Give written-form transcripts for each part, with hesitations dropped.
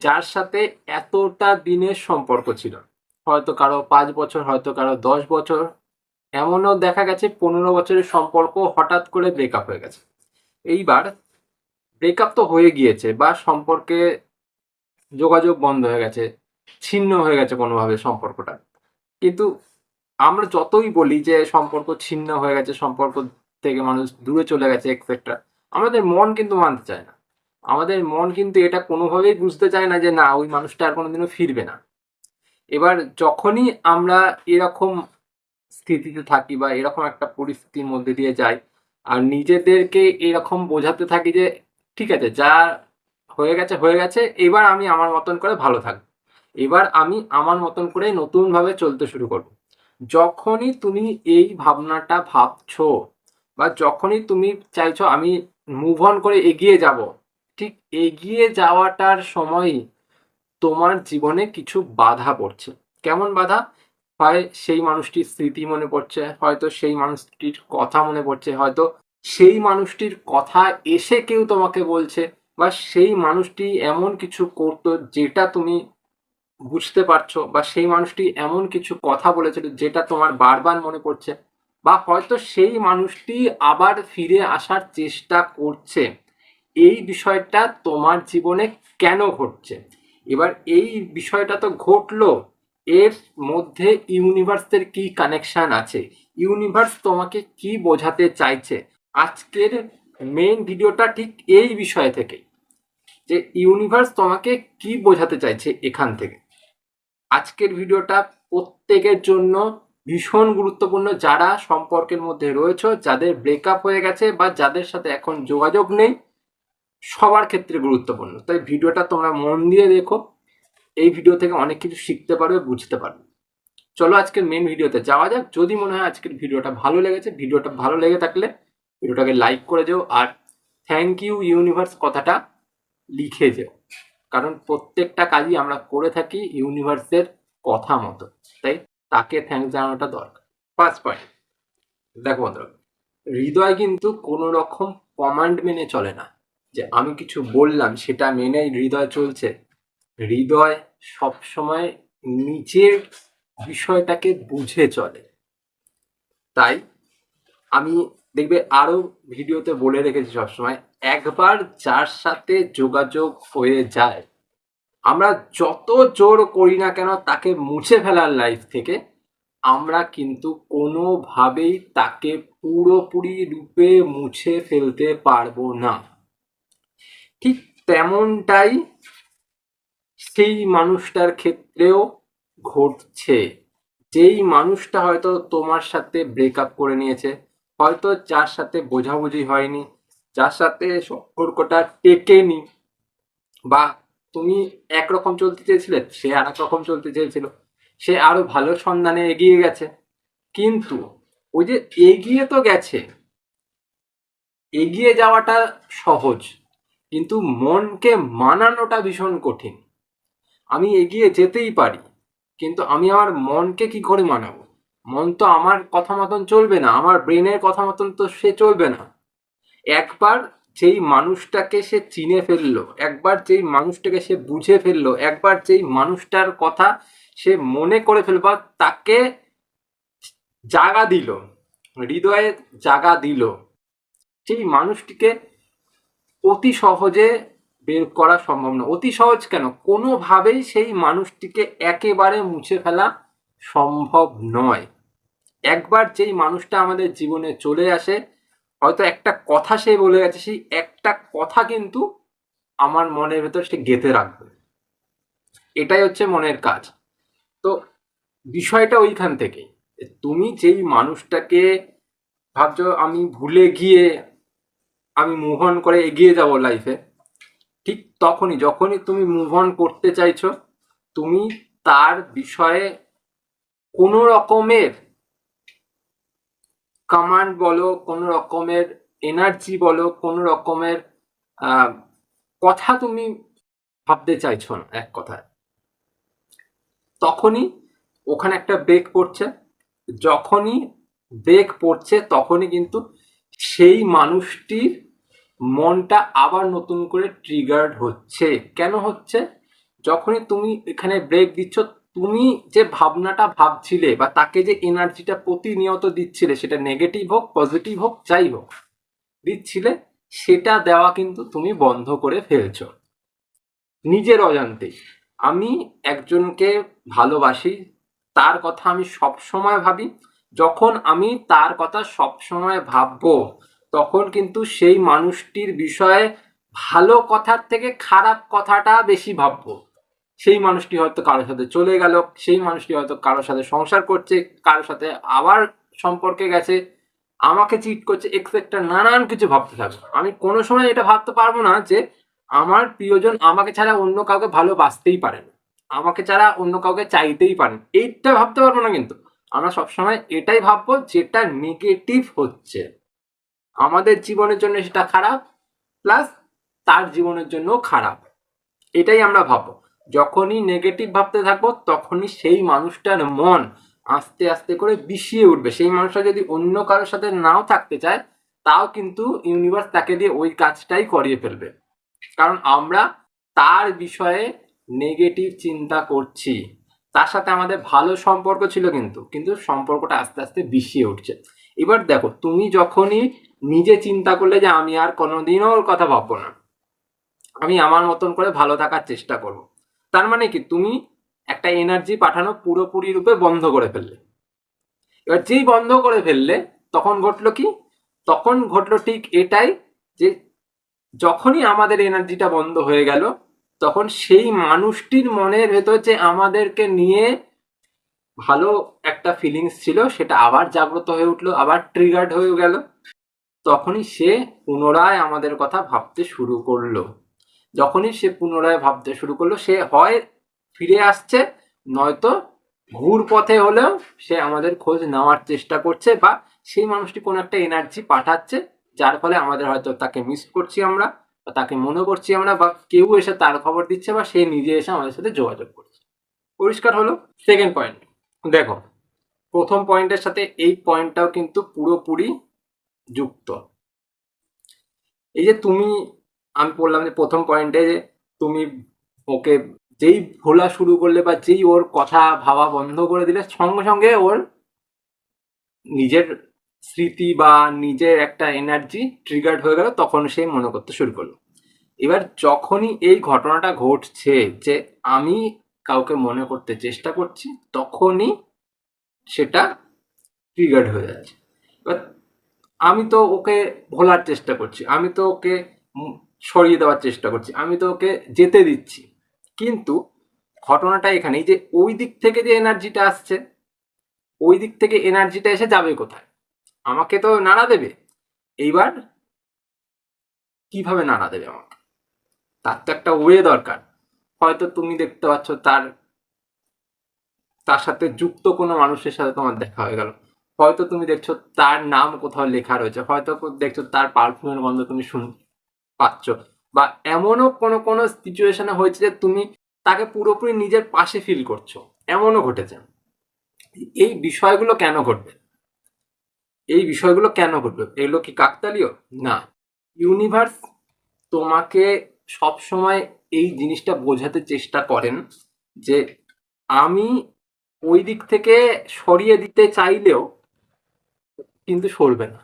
যার সাথে এতটা দিনের সম্পর্ক ছিল, হয়তো কারো 5 বছর, হয়তো কারো 10 বছর, এমনও দেখা গেছে 15 বছরের সম্পর্ক হঠাৎ করে ব্রেকআপ হয়ে গেছে। এইবার ব্রেকআপ তো হয়ে গিয়েছে বা সম্পর্কে যোগাযোগ বন্ধ হয়ে গেছে, ছিন্ন হয়ে গেছে কোনোভাবে সম্পর্কটা, কিন্তু আমরা যতই বলি যে সম্পর্ক ছিন্ন হয়ে গেছে, সম্পর্ক থেকে মানুষ দূরে চলে গেছে এক্সেট্রা, আমাদের মন কিন্তু মানতে চায় না। আমাদের মন কিন্তু এটা কোনোভাবেই বুঝতে চায় না যে না, ওই মানুষটা আর কোনোদিনও ফিরবে না। এবার যখনই আমরা এরকম স্থিতিতে থাকি বা এরকম একটা পরিস্থিতির মধ্যে দিয়ে যাই, আর নিজেদেরকে এরকম বোঝাতে থাকি যে ঠিক আছে, যা হয়ে গেছে হয়ে গেছে, এবার আমি আমার মতন করে ভালো থাকবো, এবার আমি আমার মতন করে নতুনভাবে চলতে শুরু করবো। যখনই তুমি এই ভাবনাটা ভাবছো বা যখনই তুমি চাইছো আমি মুভ অন করে এগিয়ে যাব, ঠিক এগিয়ে যাওয়াটার সময়ই তোমার জীবনে কিছু বাধা পড়ছে। কেমন বাধা? হয় সেই মানুষটির স্মৃতি মনে পড়ছে, হয়তো সেই মানুষটির কথা মনে পড়ছে, হয়তো সেই মানুষটির কথা এসে কেউ তোমাকে বলছে, বা সেই মানুষটি এমন কিছু করতো যেটা তুমি বুঝতে পারছো, বা সেই মানুষটি এমন কিছু কথা বলেছিল যেটা তোমার বারবার মনে পড়ছে, বা হয়তো সেই মানুষটি আবার ফিরে আসার চেষ্টা করছে। এই বিষয়টা তোমার জীবনে কেন ঘটছে? এবার এই বিষয়টা তো ঘটলো, এর মধ্যে ইউনিভার্সের কি কানেকশন আছে, ইউনিভার্স তোমাকে কি বোঝাতে চাইছে? আজকের মেইন ভিডিওটা ঠিক এই বিষয় থেকে, যে ইউনিভার্স তোমাকে কি বোঝাতে চাইছে এখান থেকে। আজকের ভিডিওটা প্রত্যেকের জন্য ভীষণ গুরুত্বপূর্ণ, যারা সম্পর্কের মধ্যে রয়েছে, যাদের ব্রেকআপ হয়ে গেছে বা যাদের সাথে এখন যোগাযোগ নেই, সবার ক্ষেত্রে গুরুত্বপূর্ণ। তাই ভিডিওটা তোমরা মন দিয়ে দেখো, এই ভিডিও থেকে অনেক কিছু শিখতে পারবে, বুঝতে পারবে। চলো আজকের মেন ভিডিওতে যাওয়া যাক। যদি মনে হয় আজকের ভিডিওটা ভালো লেগেছে, ভিডিওটা ভালো লেগে থাকলে ভিডিওটাকে লাইক করে যেও, আর থ্যাংক ইউ ইউনিভার্স কথাটা লিখে যেও, কারণ প্রত্যেকটা কাজই আমরা করে থাকি ইউনিভার্সের কথা মতো, তাই তাকে থ্যাঙ্কস জানানোটা দরকার। ফার্স্ট পয়েন্ট, দেখো বন্ধুরা, হৃদয় কিন্তু কোনো রকম কমান্ড মেনে চলে না, যে আমি কিছু বললাম সেটা মেনেই হৃদয় চলছে। হৃদয় সবসময় নিজের বিষয়টাকে বুঝে চলে। তাই আমি দেখবে আরো ভিডিওতে বলে রেখেছি সবসময়, একবার যার সাথে যোগাযোগ হয়ে যায়, আমরা যত জোর করি না কেন তাকে মুছে ফেলার লাইফ থেকে, আমরা কিন্তু কোনোভাবেই তাকে পুরোপুরি রূপে মুছে ফেলতে পারবো না। ঠিক তেমনটাই সেই মানুষটার ক্ষেত্রেও ঘটছে। যেই মানুষটা হয়তো তোমার সাথে ব্রেকআপ করে নিয়েছে, হয়তো যার সাথে বোঝাবুঝি হয়নি, যার সাথে সম্পর্কটা টেকেনি, বা তুমি একরকম চলতে চেয়েছিলে, সে আর এক রকম চলতে চেয়েছিল, সে আরো ভালো সন্ধানে এগিয়ে গেছে, কিন্তু ওই যে এগিয়ে তো গেছে, এগিয়ে যাওয়াটা সহজ, কিন্তু মনকে মানানোটা ভীষণ কঠিন। আমি এগিয়ে যেতেই পারি, কিন্তু আমি আমার মনকে কি করে মানাবো? মন তো আমার কথা মতন চলবে না, আমার ব্রেনের কথা মতন তো সে চলবে না। একবার যেই মানুষটাকে সে চিনে ফেললো, একবার যেই মানুষটাকে সে বুঝে ফেললো, একবার যেই মানুষটার কথা সে মনে করে ফেললো বা তাকে জাগা দিল, হৃদয়ে জাগা দিল, সেই মানুষটিকে অতি সহজে বের করা সম্ভব না। অতি সহজ কেন, কোনোভাবেই সেই মানুষটিকে একেবারে মুছে ফেলা সম্ভব নয়। একবার যেই মানুষটা আমাদের জীবনে চলে আসে, হয়তো একটা কথা সে বলে গেছে, সেই একটা কথা কিন্তু আমার মনের ভেতর সে গেঁথে রাখবে। এটাই হচ্ছে মনের কাজ। তো বিষয়টা ওইখান থেকেই, তুমি যেই মানুষটাকে ভাবছো আমি ভুলে গিয়ে আমি মুভ অন করে এগিয়ে যাব লাইফে, ঠিক তখনই যখনই তুমি মুভ অন করতে চাইছো, তুমি তার বিষয়ে কোনো রকমের কমান্ড বলো, কোনো রকমের এনার্জি বলো, কোনো রকমের কথা তুমি ভাবতে চাইছো না, এক কথায়। তখনই ওখানে একটা ব্রেক পড়ছে। যখনই ব্রেক পড়ছে তখনই কিন্তু সেই মানুষটির মনটা আবার নতুন করে ট্রিগার্ড হচ্ছে। কেন হচ্ছে? যখনই তুমি এখানে ব্রেক দিচ্ছ, তুমি যে ভাবনাটা ভাবছিলে বা তাকে যে এনার্জিটা প্রতিনিয়ত দিচ্ছিলে, সেটা নেগেটিভ হোক পজিটিভ হোক যাই হোক দিচ্ছিলে, সেটা দেওয়া কিন্তু তুমি বন্ধ করে ফেলছো নিজের অজান্তেই। আমি একজনকে ভালোবাসি, তার কথা আমি সব সময় ভাবি। যখন আমি তার কথা সব সময় ভাববো, তখন কিন্তু সেই মানুষটির বিষয়ে ভালো কথার থেকে খারাপ কথাটা বেশি ভাববো। সেই মানুষটি হয়তো কারোর সাথে চলে গেল, সেই মানুষটি হয়তো কারোর সাথে সংসার করছে, কারোর সাথে আবার সম্পর্কে গেছে, আমাকে চিট করছে, এক্সেট্রা নানান কিছু ভাবতে থাকবো। আমি কোনো সময় এটা ভাবতে পারবো না যে আমার প্রিয়জন আমাকে ছাড়া অন্য কাউকে ভালোবাসতেই পারেন, আমাকে ছাড়া অন্য কাউকে চাইতেই পারেন, এইটা ভাবতে পারবো না। কিন্তু আমরা সবসময় এটাই ভাববো যেটা নেগেটিভ হচ্ছে আমাদের জীবনের জন্য, সেটা খারাপ, প্লাস তার জীবনের জন্য খারাপ, এটাই আমরা ভাববো। যখনই নেগেটিভ ভাবতে থাকবো, তখনই সেই মানুষটার মন আস্তে আস্তে করে বিষিয়ে উঠবে। সেই মানুষটা যদি অন্য কারোর সাথে নাও থাকতে চায়, তাও কিন্তু ইউনিভার্স তাকে দিয়ে ওই কাজটাই করিয়ে ফেলবে। কারণ আমরা তার বিষয়ে নেগেটিভ চিন্তা করছি। তার সাথে আমাদের ভালো সম্পর্ক ছিল, কিন্তু কিন্তু সম্পর্কটা আস্তে আস্তে বিষিয়ে উঠছে। এবার দেখো, তুমি যখনই নিজে চিন্তা করলে যে আমি আর কোনোদিনও ওর কথা ভাববো না, আমি আমার মতন করে ভালো থাকার চেষ্টা করব, তার মানে কি তুমি একটা এনার্জি পাঠানো পুরোপুরি রূপে বন্ধ করে ফেললে। এবার যেই বন্ধ করে ফেললে, তখন ঘটলো কি? তখন ঘটলো ঠিক এটাই, যে যখনই আমাদের এনার্জিটা বন্ধ হয়ে গেল, তখন সেই মানুষটির মনের ভেতর যে আমাদেরকে নিয়ে ভালো একটা ফিলিংস ছিল, সেটা আবার জাগ্রত হয়ে উঠলো, আবার ট্রিগার্ড হয়ে গেল। তখনই সে পুনরায় আমাদের কথা ভাবতে শুরু করলো। যখনই সে পুনরায় ভাবতে শুরু করলো, সে হয় ফিরে আসছে, নয়তো ঘুর পথে হলেও সে আমাদের খোঁজ নেওয়ার চেষ্টা করছে, বা সেই মানুষটি কোনো একটা এনার্জি পাঠাচ্ছে, যার ফলে আমাদের হয়তো তাকে মিস করছি আমরা, বা তাকে মনে করছি আমরা, বা কেউ এসে তার খবর দিচ্ছে, বা সে নিজে এসে আমাদের সাথে যোগাযোগ করছে। পরিষ্কার হলো? সেকেন্ড পয়েন্ট দেখো, প্রথম পয়েন্টের সাথে এই পয়েন্টটাও কিন্তু পুরোপুরি যুক্ত। এই যে তুমি, আমি বললাম যে প্রথম পয়েন্টে যে তুমি ওকে যেই ভোলা শুরু করলে, বা যেই ওর কথা ভাবা বন্ধ করে দিলে, সঙ্গে সঙ্গে ওর নিজের স্মৃতি বা নিজের একটা এনার্জি ট্রিগার্ড হয়ে গেল, তখন সে মনে করতে শুরু করলো। এবার যখনই এই ঘটনাটা ঘটছে যে আমি কাউকে মনে করতে চেষ্টা করছি, তখনই সেটা ট্রিগার্ড হয়ে যাচ্ছে। এবার আমি তো ওকে ভোলার চেষ্টা করছি, আমি তো ওকে সরিয়ে দেওয়ার চেষ্টা করছি, আমি তো ওকে যেতে দিচ্ছি, কিন্তু ঘটনাটা এখানেই যে ওই দিক থেকে যে এনার্জিটা আসছে, ওই দিক থেকে এনার্জিটা এসে যাবে কোথায়? আমাকে তো নাড়া দেবে। এইবার কিভাবে নাড়া দেবে আমাকে? তার তো একটা ওয়ে দরকার। হয়তো তুমি দেখতে পাচ্ছ তার তার সাথে যুক্ত কোনো মানুষের সাথে তোমার দেখা হয়ে গেল, হয়তো তুমি দেখছো তার নাম কোথাও লেখা রয়েছে, হয়তো দেখছো তার পারফিউমের গন্ধ তুমি পাচ্ছ, বা এমনও কোনো কোনো সিচুয়েশনে হয়েছে যে তুমি তাকে পুরোপুরি নিজের পাশে ফিল করছো, এমনও ঘটেছে। এই বিষয়গুলো কেন ঘটবে? এই বিষয়গুলো কেন ঘটবে? এগুলো কি কাকতালীয়? না। ইউনিভার্স তোমাকে সব সময় এই জিনিসটা বোঝাতে চেষ্টা করেন যে আমি ওই দিক থেকে সরিয়ে দিতে চাইলেও কিন্তু সরবে না।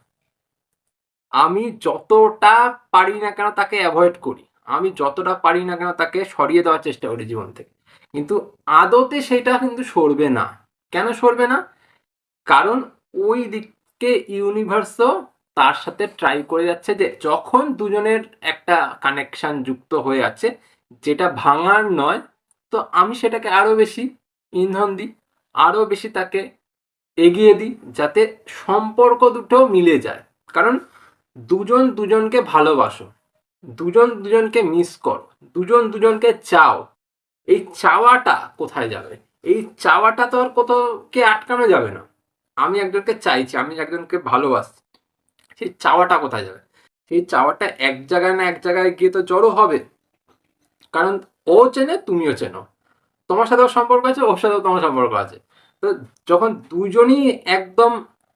আমি যতটা পারি না কেন তাকে অ্যাভয়েড করি, আমি যতটা পারি না কেন তাকে সরিয়ে দেওয়ার চেষ্টা করি জীবন থেকে, কিন্তু আদতে সেটা কিন্তু সরবে না। কেন সরবে না? কারণ ওই দিককে ইউনিভার্সও তার সাথে ট্রাই করে যাচ্ছে, যে যখন দুজনের একটা কানেকশন যুক্ত হয়ে আছে, যেটা ভাঙার নয়, তো আমি সেটাকে আরো বেশি ইন্ধন দিই, আরো বেশি তাকে এগিয়ে দিই, যাতে সম্পর্ক দুটো মিলে যায়। কারণ দুজন দুজনকে ভালোবাসো, দুজন দুজনকে মিস করো, দুজন দুজনকে চাও, এই চাওয়াটা কোথায় যাবে? এই চাওয়াটা তো আর কোথাও কে আটকানো যাবে না। আমি একজনকে চাইছি, আমি একজনকে ভালোবাসি, সেই চাওয়াটা কোথায় যাবে? সেই চাওয়াটা এক জায়গায় না এক জায়গায় গিয়ে তো জড়ো হবে। কারণ ও চেনে, তুমিও চেনো, তোমার সাথেও সম্পর্ক আছে, ওর সাথেও তোমার সম্পর্ক আছে। তো যখন দুজনই একদম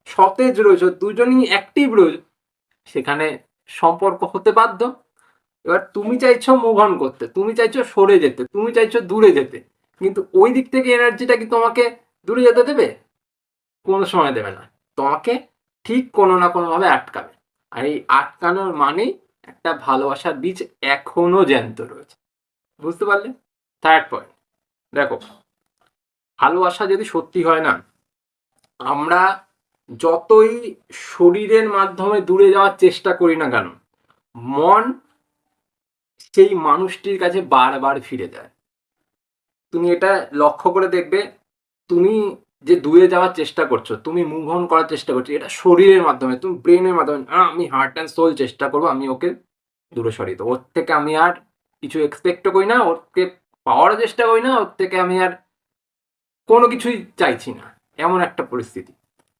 সতেজ রয়েছে, দুজনই অ্যাক্টিভ রয়েছে, সেখানে সম্পর্ক হতে বাধ্য। এবার তুমি চাইছো মুভ অন করতে, তুমি চাইছো সরে যেতে, তুমি চাইছো দূরে যেতে, কিন্তু ওই দিক থেকে এনার্জিটা কি তোমাকে দূরে যেতে দেবে? কোনো সময় দেবে না। তোমাকে ঠিক কোনো না কোনোভাবে আটকাবে। আর এই আটকানোর মানেই একটা ভালোবাসার বীজ এখনো জ্যান্ত রয়েছে। বুঝতে পারলে? থার্ড পয়েন্ট, দেখো, ভালোবাসা যদি সত্যি হয় না, আমরা যতই শরীরের মাধ্যমে দূরে যাওয়ার চেষ্টা করি না কেন, মন সেই মানুষটির কাছে বারবার ফিরে যায়। তুমি এটা লক্ষ্য করে দেখবে, তুমি যে দূরে যাওয়ার চেষ্টা করছো, তুমি মুভ অন করার চেষ্টা করছো, এটা শরীরের মাধ্যমে, তুমি ব্রেনের মাধ্যমে, আমি হার্ট অ্যান্ড সোল চেষ্টা করবো আমি ওকে দূরে সরিয়ে দেবো, ওর থেকে আমি আর কিছু এক্সপেক্টও করি না, ওরকে পাওয়ার চেষ্টা করি না, ওর থেকে আমি আর কোনো কিছুই চাইছি না, এমন একটা পরিস্থিতি।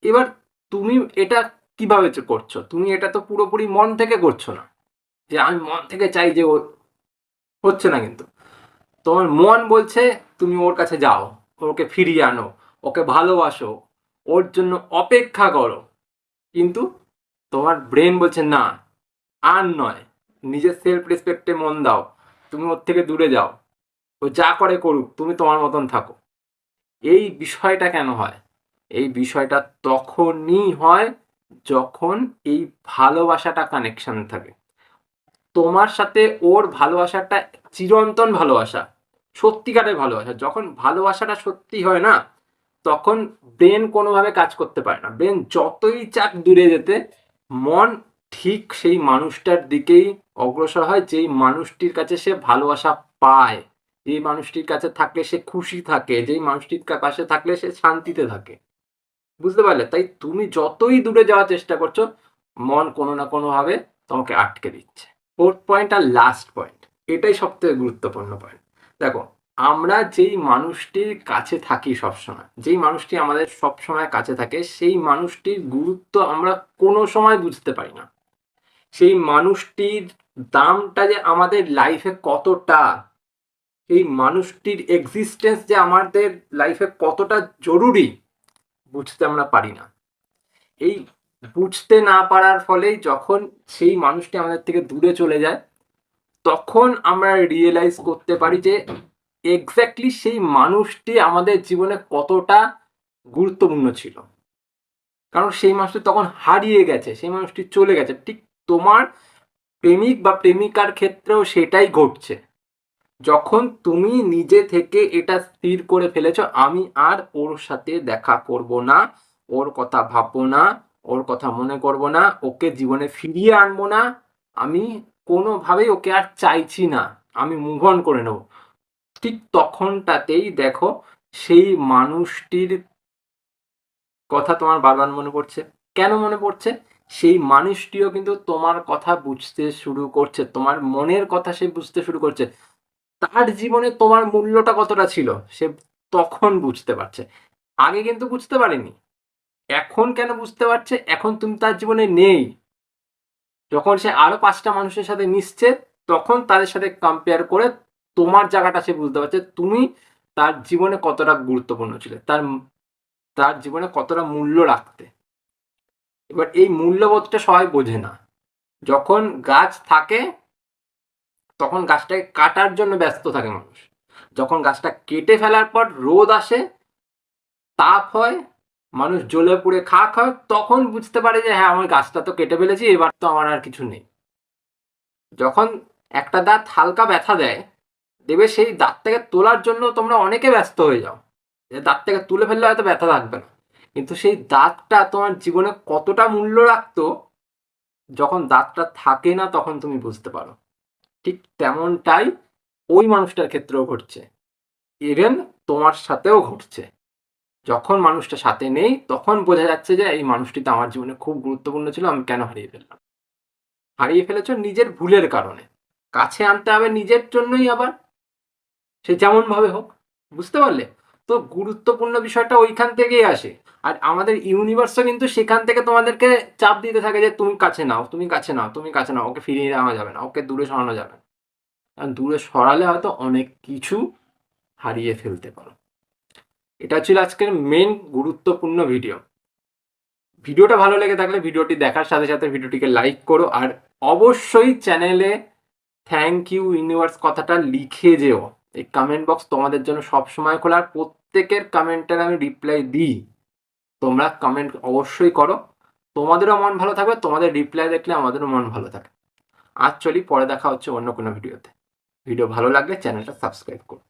এবার তুমি এটা কিভাবে করছো? তুমি এটা তো পুরোপুরি মন থেকে করছো না, যে আমি মন থেকে চাই যে ও, হচ্ছে না। কিন্তু তোমার মন বলছে তুমি ওর কাছে যাও, ওকে ফিরিয়ে আনো, ওকে ভালোবাসো, ওর জন্য অপেক্ষা করো, কিন্তু তোমার ব্রেন বলছে না, আর নয়, নিজের সেলফ রেসপেক্টে মন দাও, তুমি ওর থেকে দূরে যাও, ও যা করে করুক, তুমি তোমার মতন থাকো। এই বিষয়টা কেন হয়? এই বিষয়টা তখনই হয় যখন এই ভালোবাসাটা কানেকশন থাকে তোমার সাথে, ওর ভালোবাসাটা চিরন্তন ভালোবাসা, সত্যিকারের ভালোবাসা। যখন ভালোবাসাটা সত্যি হয় না, তখন ব্রেন কোনোভাবে কাজ করতে পারে না। ব্রেন যতই চাক দূরে যেতে, মন ঠিক সেই মানুষটার দিকেই অগ্রসর হয়, যেই মানুষটির কাছে সে ভালোবাসা পায়, যেই মানুষটির কাছে থাকলে সে খুশি থাকে, যেই মানুষটির পাশে থাকলে সে শান্তিতে থাকে। বুঝতে পারলে? তাই তুমি যতই দূরে যাওয়ার চেষ্টা করছো, মন কোনো না কোনোভাবে তোমাকে আটকে দিচ্ছে। ফোর্থ পয়েন্ট আর লাস্ট পয়েন্ট, এটাই সব থেকে গুরুত্বপূর্ণ পয়েন্ট। দেখো, আমরা যেই মানুষটির কাছে থাকি সবসময়, যেই মানুষটি আমাদের সবসময় কাছে থাকে, সেই মানুষটির গুরুত্ব আমরা কোনো সময় বুঝতে পারি না। সেই মানুষটির দামটা যে আমাদের লাইফে কতটা, এই মানুষটির এক্সিস্টেন্স যে আমাদের লাইফে কতটা জরুরি, বুঝতে আমরা পারি না। এই বুঝতে না পারার ফলেই যখন সেই মানুষটি আমাদের থেকে দূরে চলে যায়, তখন আমরা রিয়েলাইজ করতে পারি যে এক্স্যাক্টলি সেই মানুষটি আমাদের জীবনে কতটা গুরুত্বপূর্ণ ছিল। কারণ সেই মানুষটি তখন হারিয়ে গেছে, সেই মানুষটি চলে গেছে। ঠিক তোমার প্রেমিক বা প্রেমিকার ক্ষেত্রেও সেটাই ঘটছে। যখন তুমি নিজে থেকে এটা স্থির করে ফেলেছো, আমি আর ওর সাথে দেখা করব না, ওর কথা ভাববো না, ওর কথা মনে করব না, ওকে জীবনে ফিরিয়ে আনবো না, আমি কোনোভাবেই ওকে আর চাইছি না, আমি মুভ অন করে নেব, ঠিক তখনটাতেই দেখো সেই মানুষটির কথা তোমার বারবার মনে পড়ছে। কেন মনে পড়ছে? সেই মানুষটিও কিন্তু তোমার কথা বুঝতে শুরু করছে, তোমার মনের কথা সে বুঝতে শুরু করছে। তার জীবনে তোমার মূল্যটা কতটা ছিল সে তখন বুঝতে পারছে, আগে কিন্তু বুঝতে পারেনি। এখন কেন বুঝতে পারছে? এখন তুমি তার জীবনে নেই। যখন সে আরো 5টা মানুষের সাথে মিশছে, তখন তাদের সাথে কম্পেয়ার করে তোমার জায়গাটা সে বুঝতে পারছে, তুমি তার জীবনে কতটা গুরুত্বপূর্ণ ছিল, তার তার জীবনে কতটা মূল্য রাখতে। এবার এই মূল্যবোধটা সবাই বোঝে না। যখন গাছ থাকে তখন গাছটাকে কাটার জন্য ব্যস্ত থাকে মানুষ, যখন গাছটা কেটে ফেলার পর রোদ আসে, তাপ হয়, মানুষ জ্বলে পুড়ে খাক হয়, তখন বুঝতে পারে যে হ্যাঁ, আমি গাছটা তো কেটে ফেলেছি, এবার তো আমার আর কিছু নেই। যখন একটা দাঁত হালকা ব্যথা দেয়, দেবে সেই দাঁতটাকে তোলার জন্য তোমরা অনেকে ব্যস্ত হয়ে যাও, যে দাঁতটাকে তুলে ফেললে হয়তো ব্যথা থাকবে না, কিন্তু সেই দাঁতটা তোমার জীবনে কতটা মূল্য রাখতো, যখন দাঁতটা থাকে না তখন তুমি বুঝতে পারো। ঠিক তেমনটাই ওই মানুষটার ক্ষেত্রেও ঘটছে, ইভেন তোমার সাথেও ঘটছে। যখন মানুষটা সাথে নেই তখন বোঝা যাচ্ছে যে এই মানুষটি তো আমার জীবনে খুব গুরুত্বপূর্ণ ছিল, আমি কেন হারিয়ে ফেললাম। হারিয়ে ফেলেছো নিজের ভুলের কারণে, কাছে আনতে হবে নিজের জন্যই, আবার সে যেমন ভাবে হোক। বুঝতে পারলে? তো গুরুত্বপূর্ণ বিষয়টা ওইখান থেকেই আসে। আর আমাদের ইউনিভার্সও কিন্তু সেখান থেকে তোমাদেরকে চাপ দিতে থাকে যে তুমি কাছে নাও, তুমি কাছে নাও, তুমি কাছে নাও, ওকে ফিরিয়ে নেওয়া যাবে না, ওকে দূরে সরানো যাবে না। কারণ দূরে সরালে হয়তো অনেক কিছু হারিয়ে ফেলতে পারো। এটা ছিল আজকের মেন গুরুত্বপূর্ণ ভিডিও। ভিডিওটা ভালো লেগে থাকলে ভিডিওটি দেখার সাথে সাথে ভিডিওটিকে লাইক করো, আর অবশ্যই চ্যানেলে থ্যাংক ইউ ইউনিভার্স কথাটা লিখে যেও। এই কমেন্ট বক্স তোমাদের জন্য সবসময় খোলা, আর প্রত্যেকের কমেন্টের আমি রিপ্লাই দিই। তোমরা কমেন্ট অবশ্যই করো, তোমাদেরও মন ভালো থাকবে, তোমাদের রিপ্লাই দেখলে আমাদেরও মন ভালো থাকে। আজ চলি, পরে দেখা হচ্ছে অন্য কোনো ভিডিওতে। ভিডিও ভালো লাগলে চ্যানেলটা সাবস্ক্রাইব করো।